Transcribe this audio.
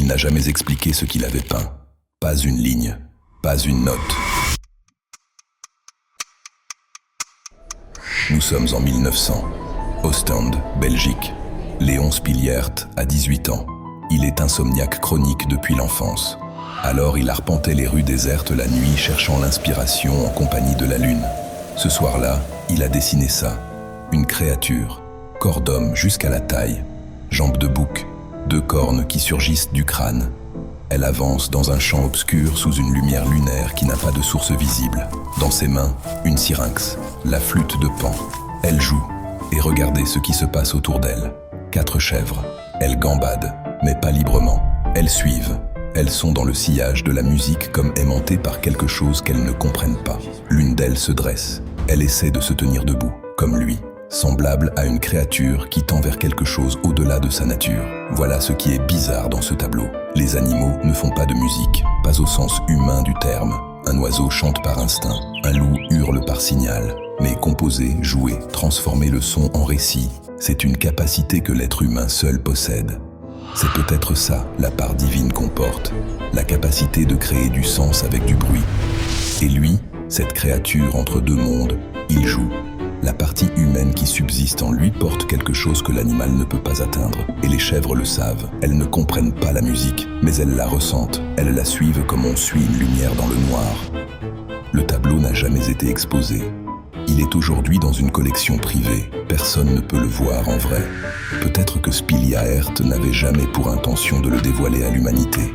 Il n'a jamais expliqué ce qu'il avait peint. Pas une ligne, pas une note. Nous sommes en 1900. Ostende, Belgique. Léon Spiliert a 18 ans. Il est insomniaque chronique depuis l'enfance. Alors il arpentait les rues désertes la nuit cherchant l'inspiration en compagnie de la lune. Ce soir-là, il a dessiné ça. Une créature, corps d'homme jusqu'à la taille, jambes de bouc, 2 cornes qui surgissent du crâne. Elle avance dans un champ obscur sous une lumière lunaire qui n'a pas de source visible. Dans ses mains, une syrinx, la flûte de Pan. Elle joue, et regardez ce qui se passe autour d'elle. 4 chèvres. Elles gambadent, mais pas librement. Elles suivent. Elles sont dans le sillage de la musique comme aimantées par quelque chose qu'elles ne comprennent pas. L'une d'elles se dresse. Elle essaie de se tenir debout, comme lui, semblable à une créature qui tend vers quelque chose au-delà de sa nature. Voilà ce qui est bizarre dans ce tableau. Les animaux ne font pas de musique, pas au sens humain du terme. Un oiseau chante par instinct, un loup hurle par signal. Mais composer, jouer, transformer le son en récit, c'est une capacité que l'être humain seul possède. C'est peut-être ça, la part divine qu'on porte, la capacité de créer du sens avec du bruit. Et lui, cette créature entre 2 mondes, il joue. La partie humaine qui subsiste en lui porte quelque chose que l'animal ne peut pas atteindre. Et les chèvres le savent. Elles ne comprennent pas la musique, mais elles la ressentent. Elles la suivent comme on suit une lumière dans le noir. Le tableau n'a jamais été exposé. Il est aujourd'hui dans une collection privée. Personne ne peut le voir en vrai. Peut-être que Spiliaert n'avait jamais pour intention de le dévoiler à l'humanité.